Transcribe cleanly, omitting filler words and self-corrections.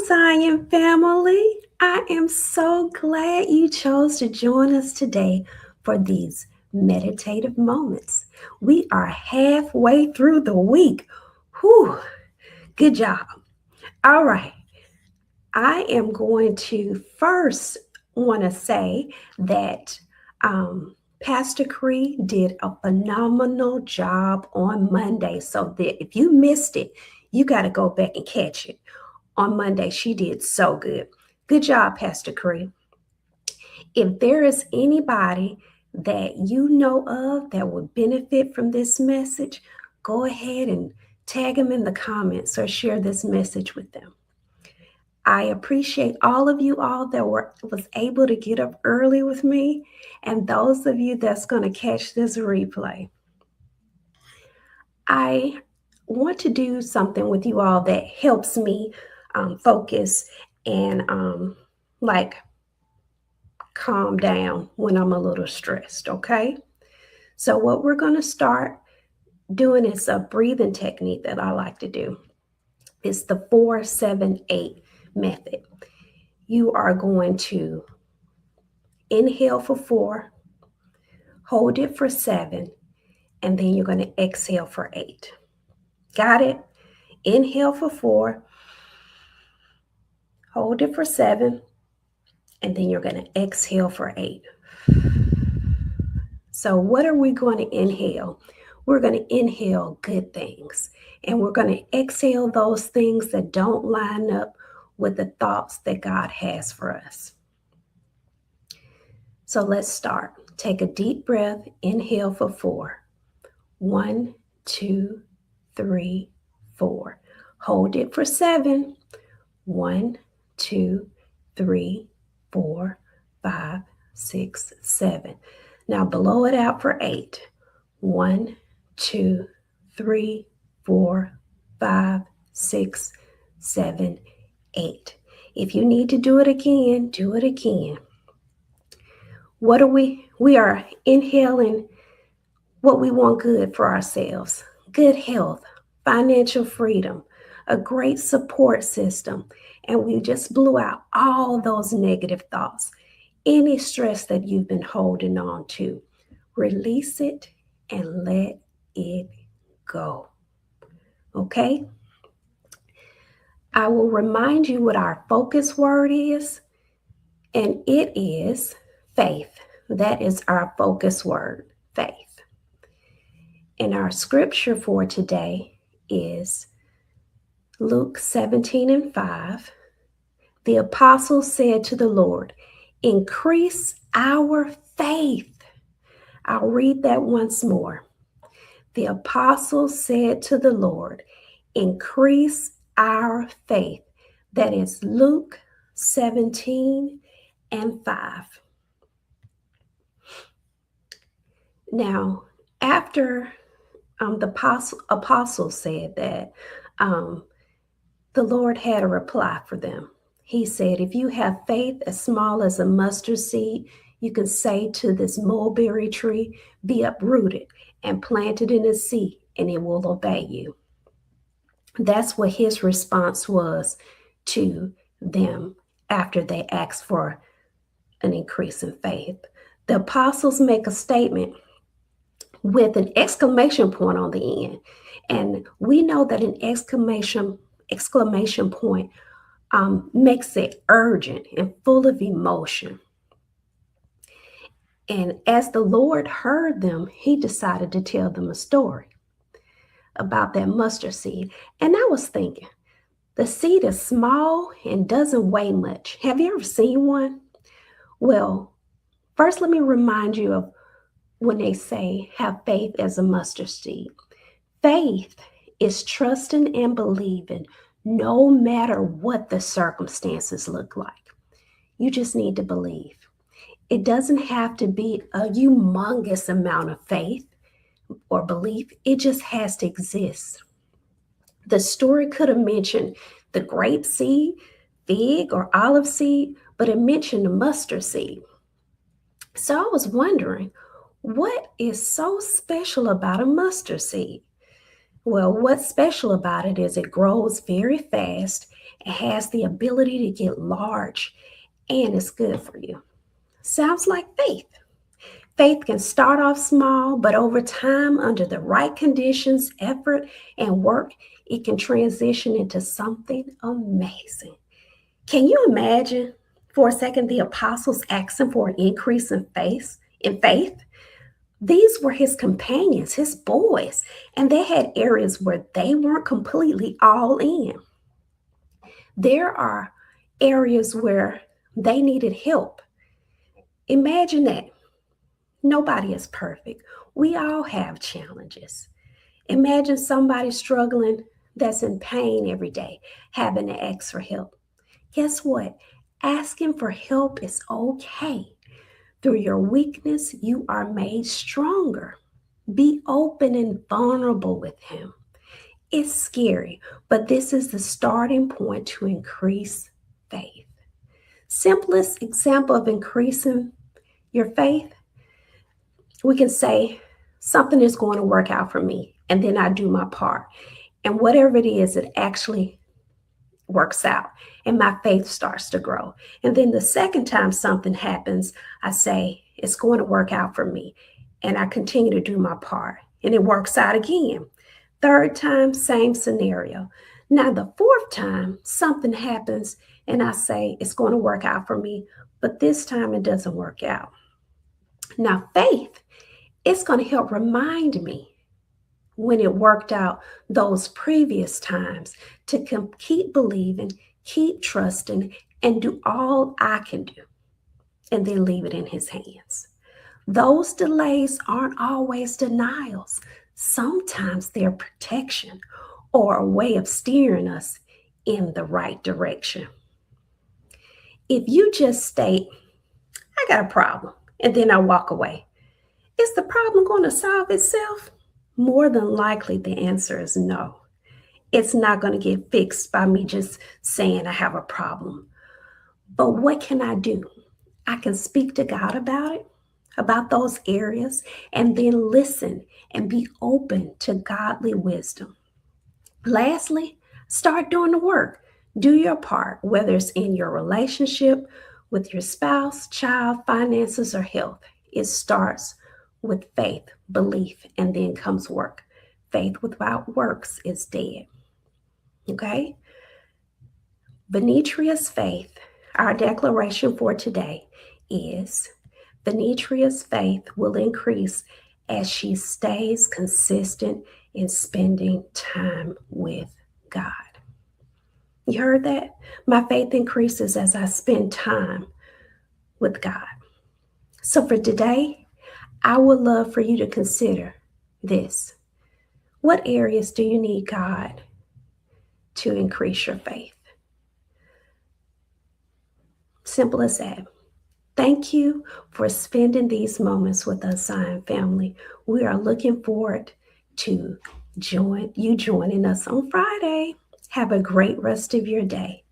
Zion family. I am so glad you chose to join us today for these meditative moments. We are halfway through the week. Whew, good job. All right, I am going to first want to say that Pastor Cree did a phenomenal job on Monday. So that if you missed it, you got to go back and catch it on Monday. She did so good. Good job, Pastor Cree. If there is anybody that you know of that would benefit from this message, go ahead and tag them in the comments or share this message with them. I appreciate all of you all that was able to get up early with me, and those of you that's going to catch this replay. I want to do something with you all that helps me focus and like calm down when I'm a little stressed, okay? So what we're going to start doing is a breathing technique that I like to do. It's the 4-7-8 method. You are going to inhale for 4, hold it for 7, and then you're going to exhale for 8. Got it? Inhale for 4, hold it for 7, and then you're going to exhale for 8. So what are we going to inhale? We're going to inhale good things, and we're going to exhale those things that don't line up with the thoughts that God has for us. So let's start. Take a deep breath. Inhale for 4. 1, 2, 3, 4. Hold it for 7. 1, 2, 3, 4, 5, 6, 7. Now blow it out for 8. 1, 2, 3, 4, 5, 6, 7, 8. If you need to do it again, do it again. What are we? We are inhaling what we want good for ourselves. Good health, financial freedom, a great support system. And we just blew out all those negative thoughts. Any stress that you've been holding on to, release it and let it go. Okay? I will remind you what our focus word is, and it is faith. That is our focus word, faith. And our scripture for today is Luke 17:5. The apostle said to the Lord, increase our faith. I'll read that once more. The apostle said to the Lord, increase our faith. That is Luke 17:5. Now, after the apostle said that, the Lord had a reply for them. He said, if you have faith as small as a mustard seed, you can say to this mulberry tree, be uprooted and planted in the sea, and it will obey you. That's what his response was to them after they asked for an increase in faith. The apostles make a statement with an exclamation point on the end. And we know that an exclamation point makes it urgent and full of emotion. And as the Lord heard them, he decided to tell them a story about that mustard seed. And I was thinking, the seed is small and doesn't weigh much. Have you ever seen one? Well, first let me remind you of when they say have faith as a mustard seed. Faith is trusting and believing no matter what the circumstances look like. You just need to believe. It doesn't have to be a humongous amount of faith or belief. It just has to exist. The story could have mentioned the grape seed, fig, or olive seed, but it mentioned the mustard seed. So I was wondering, what is so special about a mustard seed? Well, what's special about it is it grows very fast, it has the ability to get large, and it's good for you. Sounds like faith. Faith can start off small, but over time, under the right conditions, effort, and work, it can transition into something amazing. Can you imagine for a second the apostles asking for an increase in faith? These were his companions, his boys, and they had areas where they weren't completely all in. There are areas where they needed help. Imagine that. Nobody is perfect. We all have challenges. Imagine somebody struggling that's in pain every day, having to ask for help. Guess what? Asking for help is okay. Through your weakness, you are made stronger. Be open and vulnerable with Him. It's scary, but this is the starting point to increase faith. Simplest example of increasing your faith, we can say something is going to work out for me, and then I do my part. And whatever it is, it actually works out, and my faith starts to grow. And then the second time something happens, I say, it's going to work out for me. And I continue to do my part, and it works out again. Third time, same scenario. Now, the fourth time, something happens, and I say, it's going to work out for me, but this time it doesn't work out. Now, faith, it's going to help remind me when it worked out those previous times to keep believing, keep trusting, and do all I can do, and then leave it in His hands. Those delays aren't always denials. Sometimes they're protection or a way of steering us in the right direction. If you just state, I got a problem, and then I walk away, is the problem going to solve itself? More than likely, the answer is no. It's not going to get fixed by me just saying I have a problem. But what can I do? I can speak to God about it, about those areas, and then listen and be open to godly wisdom. Lastly, start doing the work. Do your part, whether it's in your relationship with your spouse, child, finances, or health. It starts with faith, belief, and then comes work. Faith without works is dead. Okay? Venetria's faith, our declaration for today is Venetria's faith will increase as she stays consistent in spending time with God. You heard that? My faith increases as I spend time with God. So for today, I would love for you to consider this. What areas do you need God to increase your faith? Simple as that. Thank you for spending these moments with us, Zion family. We are looking forward to joining us on Friday. Have a great rest of your day.